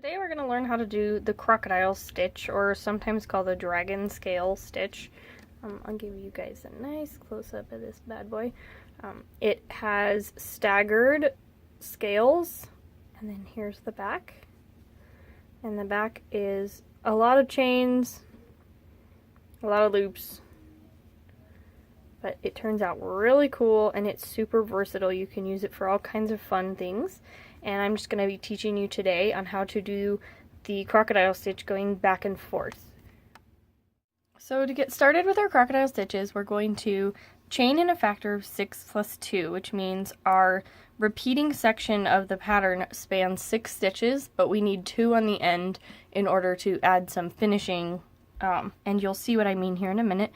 Today we're going to learn how to do the crocodile stitch, or sometimes called the dragon scale stitch. I'll give you guys a nice close-up of this bad boy. It has staggered scales, and then here's the back. And the back is a lot of chains, a lot of loops, but it turns out really cool and it's super versatile. You can use it for all kinds of fun things. And I'm just going to be teaching you today on how to do the crocodile stitch going back and forth. So to get started with our crocodile stitches, we're going to chain in a factor of 6 plus 2, which means our repeating section of the pattern spans 6 stitches, but we need 2 on the end in order to add some finishing, and you'll see what I mean here in a minute.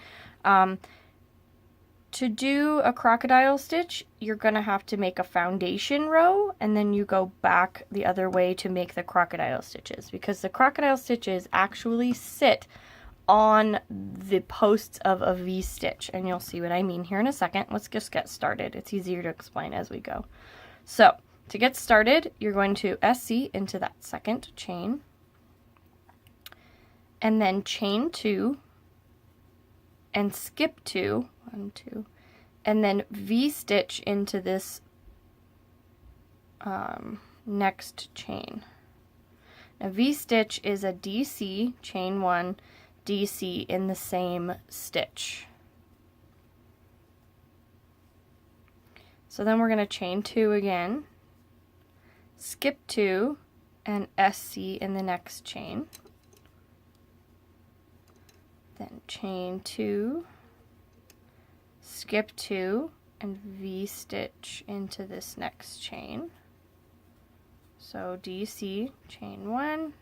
To do a crocodile stitch, you're going to have to make a foundation row, and then you go back the other way to make the crocodile stitches, because the crocodile stitches actually sit on the posts of a V-stitch, and you'll see what I mean here in a second. Let's just get started. It's easier to explain as we go. So, to get started, you're going to SC into that second chain, and then chain 2, and skip 2, 1, 2, and then V-stitch into this next chain. Now V-stitch is a DC, chain 1, DC in the same stitch. So then we're going to chain 2 again, skip 2, and SC in the next chain. Then chain 2, skip 2, and V-stitch into this next chain. So DC, chain 1,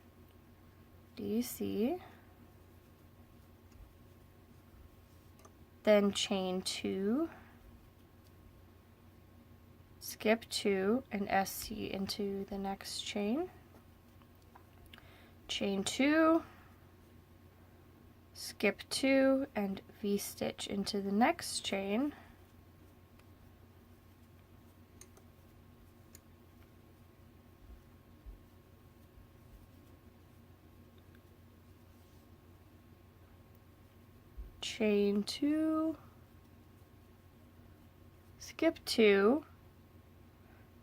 DC, then chain 2, skip 2, and SC into the next chain. Chain 2, skip 2, and V-stitch into the next chain. Chain 2, skip 2,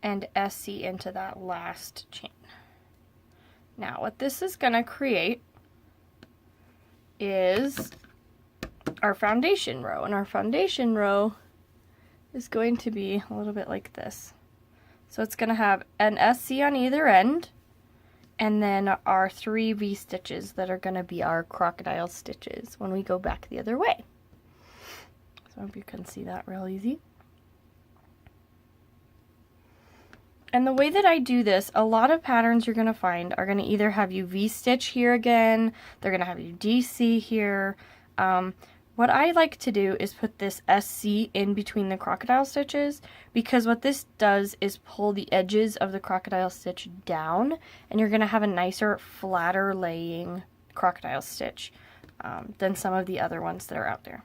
and SC into that last chain. Now what this is going to create is our foundation row, and our foundation row is going to be a little bit like this. So it's going to have an SC on either end, and then our 3 V-stitches that are going to be our crocodile stitches when we go back the other way. So I hope you can see that real easy. And the way that I do this, a lot of patterns you're going to find are going to either have you V-stitch here again, they're going to have you DC here. What I like to do is put this SC in between the crocodile stitches, because what this does is pull the edges of the crocodile stitch down, and you're going to have a nicer, flatter laying crocodile stitch than some of the other ones that are out there.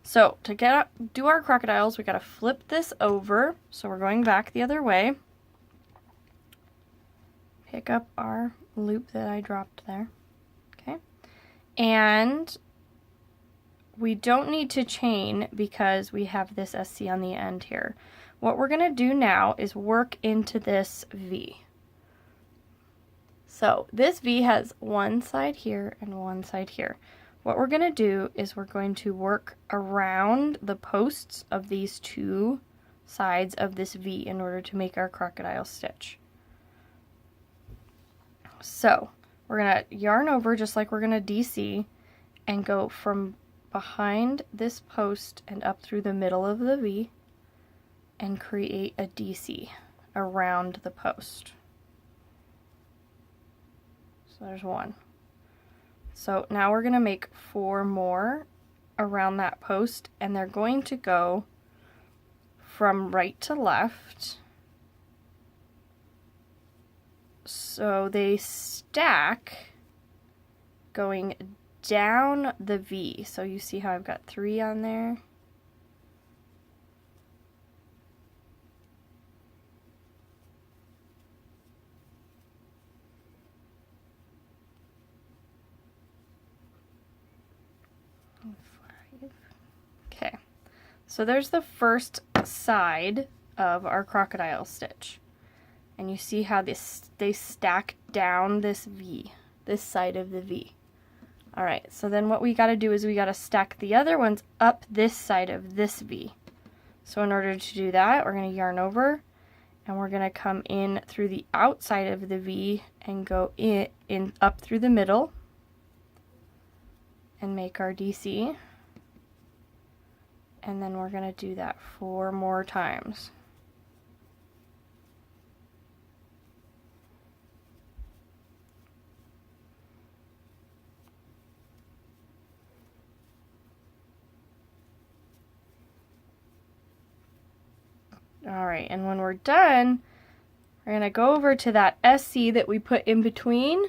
So to do our crocodiles, we got to flip this over, so we're going back the other way. Pick up our loop that I dropped there, okay? And we don't need to chain because we have this SC on the end here. What we're going to do now is work into this V. So this V has one side here and one side here. What we're going to do is we're going to work around the posts of these 2 sides of this V in order to make our crocodile stitch. So we're going to yarn over just like we're going to DC and go from behind this post and up through the middle of the V and create a DC around the post. So there's 1. So now we're going to make 4 more around that post, and they're going to go from right to left. So they stack going down the V. So you see how I've got 3 on there? Okay, so there's the first side of our crocodile stitch. And you see how they stack down this V, this side of the V. Alright, so then what we gotta do is we gotta stack the other ones up this side of this V. So in order to do that, we're gonna yarn over, and we're gonna come in through the outside of the V and go in up through the middle and make our DC. And then we're gonna do that 4 more times. Alright, and when we're done, we're going to go over to that SC that we put in between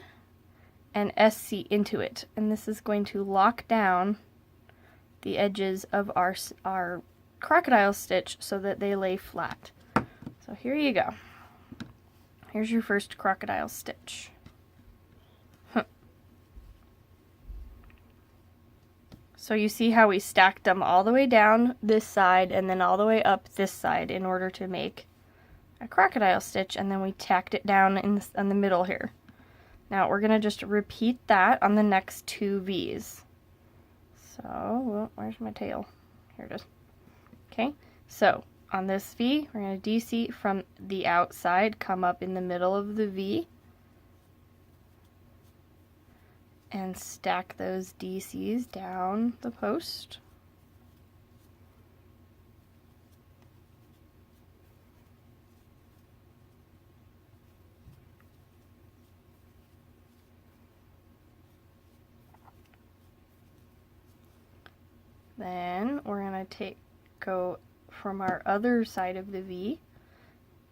and SC into it. And this is going to lock down the edges of our crocodile stitch so that they lay flat. So here you go. Here's your first crocodile stitch. So you see how we stacked them all the way down this side and then all the way up this side in order to make a crocodile stitch, and then we tacked it down in the middle here. Now we're going to just repeat that on the next 2 V's. So, well, where's my tail? Here it is. Okay, so on this V, we're going to DC from the outside, come up in the middle of the V, and stack those DCs down the post. Then we're going to go from our other side of the V,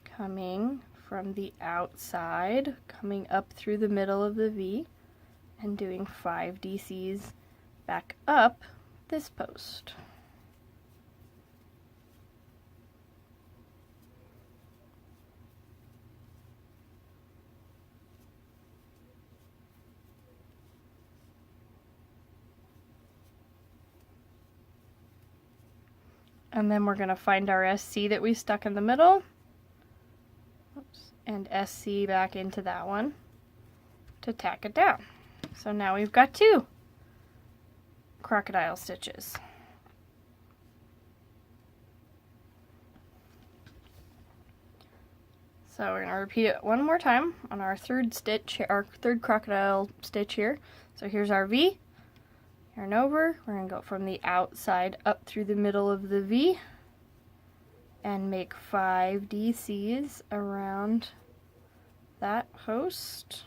coming from the outside, coming up through the middle of the V, and doing 5 DCs back up this post. And then we're going to find our SC that we stuck in the middle. Oops, and SC back into that one to tack it down. So now we've got 2 crocodile stitches. So we're going to repeat it one more time on our third stitch, our third crocodile stitch here. So here's our V, yarn over, we're going to go from the outside up through the middle of the V and make 5 DCs around that post.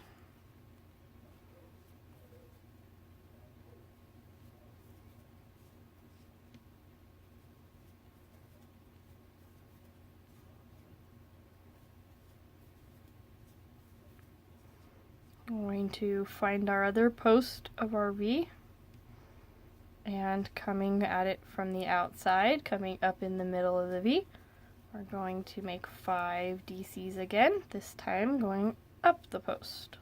I'm going to find our other post of our V and coming at it from the outside, coming up in the middle of the V, we're going to make 5 DCs again, this time going up the post.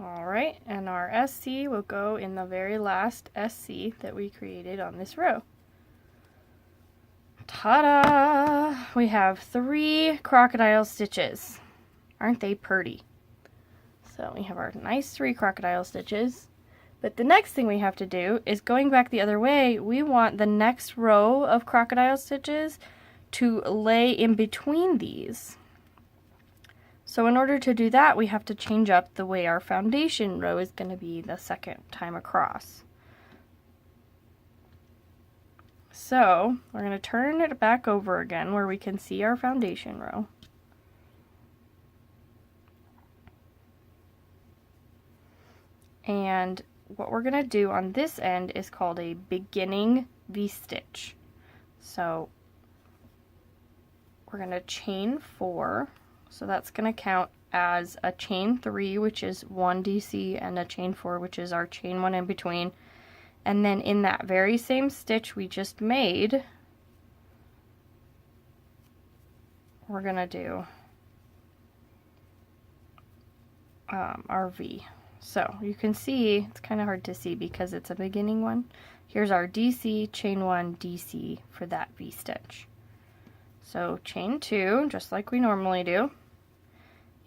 Alright, and our SC will go in the very last SC that we created on this row. Ta-da! We have 3 crocodile stitches. Aren't they pretty? So we have our nice 3 crocodile stitches. But the next thing we have to do is, going back the other way, we want the next row of crocodile stitches to lay in between these. So in order to do that, we have to change up the way our foundation row is going to be the second time across. So we're going to turn it back over again where we can see our foundation row. And what we're going to do on this end is called a beginning V-stitch. So we're going to chain 4. So that's going to count as a chain 3, which is 1 DC, and a chain 4, which is our chain 1 in between. And then in that very same stitch we just made, we're gonna do our V. So you can see, it's kind of hard to see because it's a beginning one. Here's our DC, chain 1, DC for that V stitch. So chain 2, just like we normally do.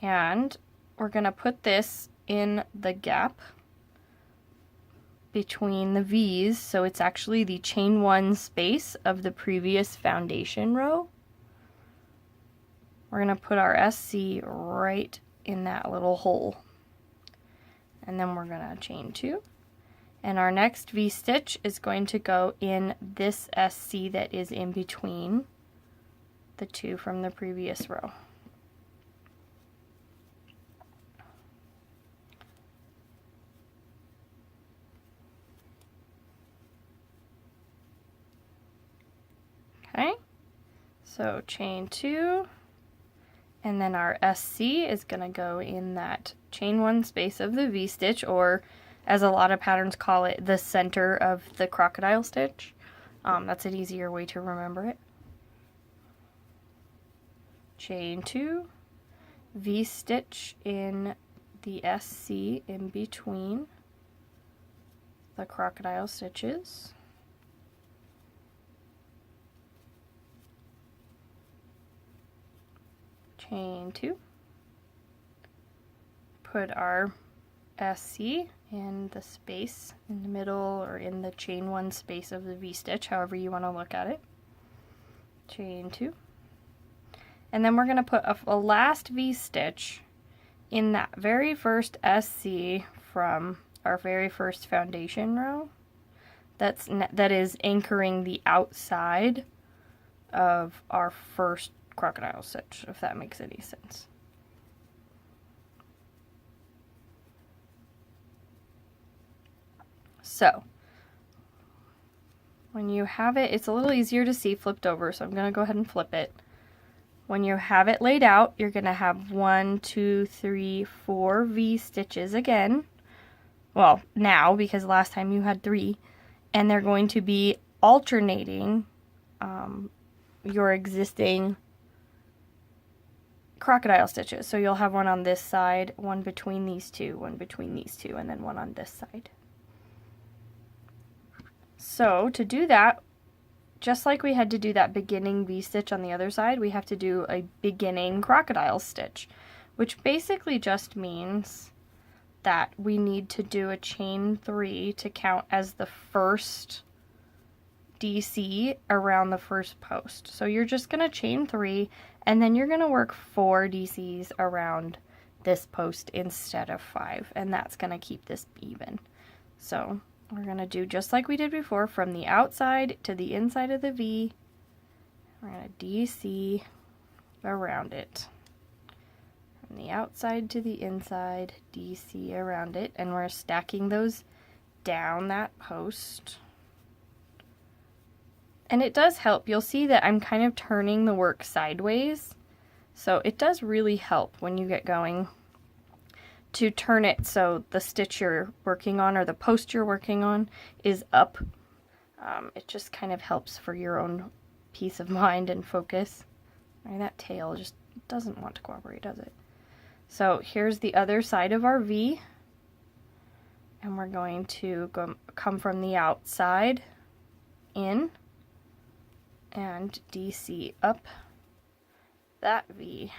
And we're gonna put this in the gap between the V's, so it's actually the chain 1 space of the previous foundation row. We're gonna put our SC right in that little hole. And then we're gonna chain 2. And our next V stitch is going to go in this SC that is in between the two from the previous row. Okay, so chain 2, and then our SC is going to go in that chain 1 space of the V stitch, or as a lot of patterns call it, the center of the crocodile stitch. That's an easier way to remember it. Chain 2, V stitch in the SC in between the crocodile stitches. Chain 2, put our SC in the space in the middle, or in the chain 1 space of the V stitch, however you want to look at it. Chain 2, and then we're going to put a last V stitch in that very first SC from our very first foundation row that is anchoring the outside of our first crocodile stitch, if that makes any sense. So when you have it, it's a little easier to see flipped over, so I'm going to go ahead and flip it. When you have it laid out, you're going to have 1, 2, 3, 4 V stitches again. Well, now, because last time you had 3, and they're going to be alternating your existing crocodile stitches. So you'll have one on this side, one between these two, one between these two, and then one on this side. So to do that, just like we had to do that beginning V stitch on the other side, we have to do a beginning crocodile stitch, which basically just means that we need to do a chain 3 to count as the first DC around the first post. So you're just going to chain 3, and then you're going to work 4 DCs around this post instead of 5, and that's going to keep this even. So we're going to do just like we did before, from the outside to the inside of the V. We're going to DC around it. From the outside to the inside, DC around it, and we're stacking those down that post. And it does help. You'll see that I'm kind of turning the work sideways, so it does really help when you get going to turn it so the stitch you're working on, or the post you're working on, is up. It just kind of helps for your own peace of mind and focus. Right, that tail just doesn't want to cooperate, does it? So here's the other side of our V, and we're going to come from the outside in and DC up that V.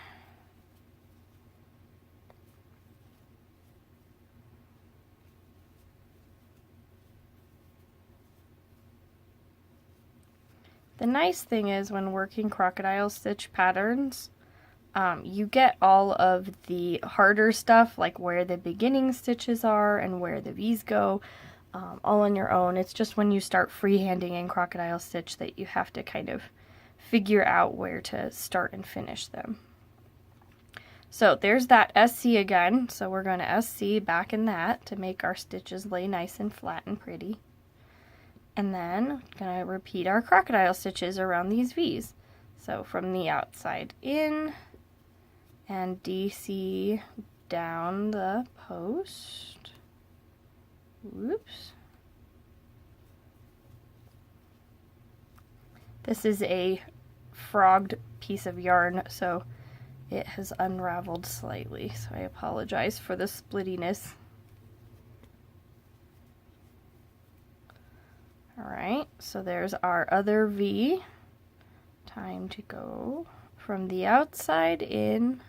The nice thing is, when working crocodile stitch patterns, you get all of the harder stuff, like where the beginning stitches are and where the V's go, all on your own. It's just when you start freehanding in crocodile stitch that you have to kind of figure out where to start and finish them. So there's that SC again, so we're going to SC back in that to make our stitches lay nice and flat and pretty. And then going to repeat our crocodile stitches around these V's. So from the outside in and DC down the post. Whoops. This is a frogged piece of yarn, so it has unraveled slightly, so I apologize for the splittiness. Alright, so there's our other V. Time to go from the outside in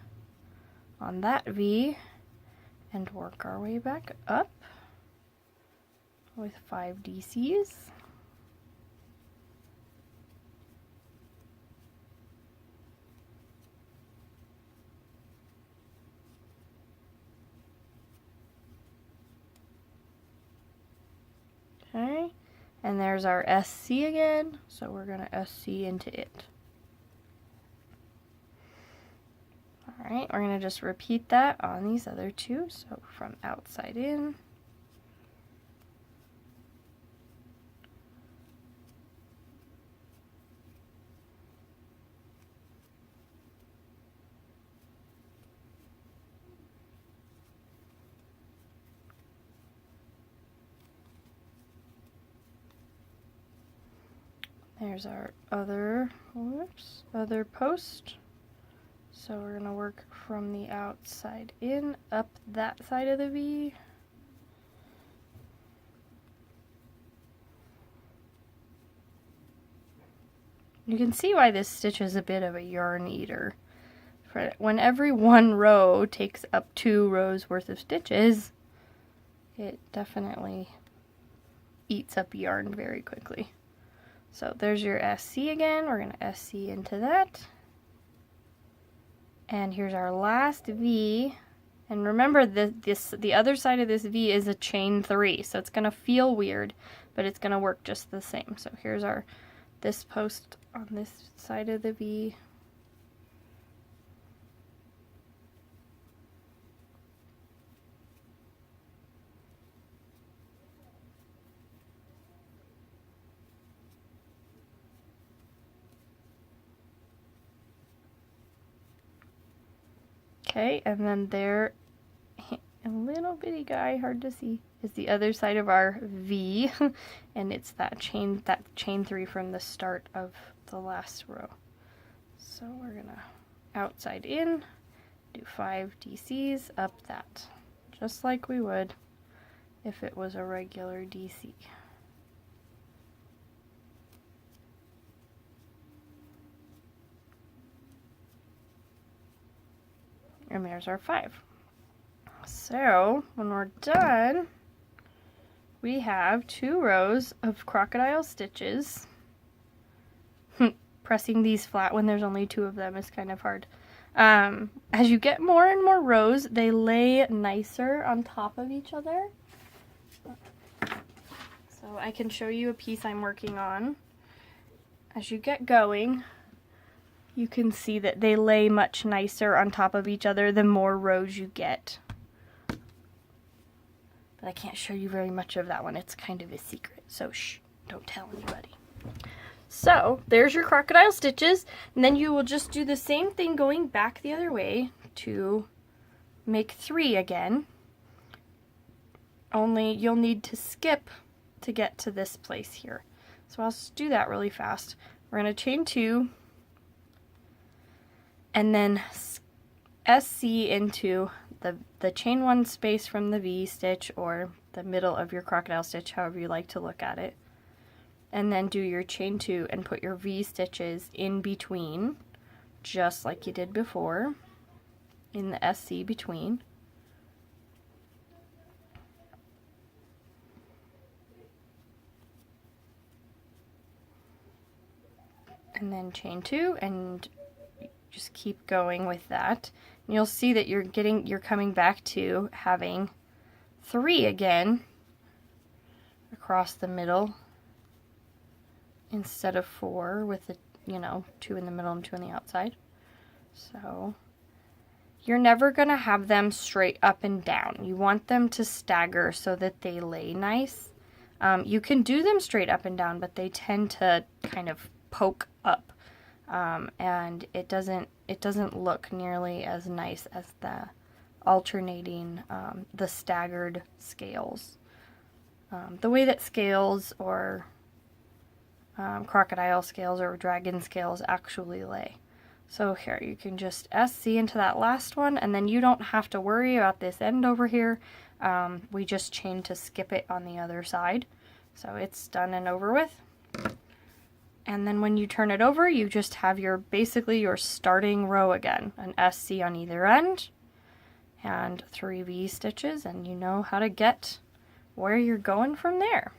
on that V and work our way back up with 5 DCs. Okay, and there's our SC again, so we're going to SC into it. Alright, we're going to just repeat that on these other two, so from outside in. There's our other post. So we're going to work from the outside in, up that side of the V. You can see why this stitch is a bit of a yarn eater. When every one row takes up 2 rows worth of stitches, it definitely eats up yarn very quickly. So there's your SC again. We're going to SC into that. And here's our last V. And remember, the other side of this V is a chain 3, so it's going to feel weird, but it's going to work just the same. So here's this post on this side of the V. Okay, and then there, a little bitty guy, hard to see, is the other side of our V, and it's that chain 3 from the start of the last row. So we're gonna outside in, do 5 DCs up that, just like we would if it was a regular DC. And there's our 5. So when we're done, we have 2 rows of crocodile stitches. Pressing these flat when there's only 2 of them is kind of hard. As you get more and more rows, they lay nicer on top of each other. So I can show you a piece I'm working on. As you get going, you can see that they lay much nicer on top of each other the more rows you get. But I can't show you very much of that one. It's kind of a secret, so shh, don't tell anybody. So there's your crocodile stitches, and then you will just do the same thing going back the other way to make 3 again. Only you'll need to skip to get to this place here. So I'll just do that really fast. We're going to chain 2, and then SC into the chain 1 space from the V stitch, or the middle of your crocodile stitch, however you like to look at it. And then do your chain 2 and put your V stitches in between, just like you did before, in the SC between. And then chain 2 and just keep going with that. And you'll see that you're coming back to having 3 again across the middle instead of 4 with the 2 in the middle and 2 on the outside. So you're never gonna have them straight up and down. You want them to stagger so that they lay nice. You can do them straight up and down, but they tend to kind of poke up. And it doesn't look nearly as nice as the alternating, the staggered scales. The way that scales or crocodile scales or dragon scales actually lay. So here, you can just SC into that last one, and then you don't have to worry about this end over here. We just chain to skip it on the other side. So it's done and over with. And then when you turn it over, you just have basically your starting row again. An SC on either end, and 3 V stitches, and you know how to get where you're going from there.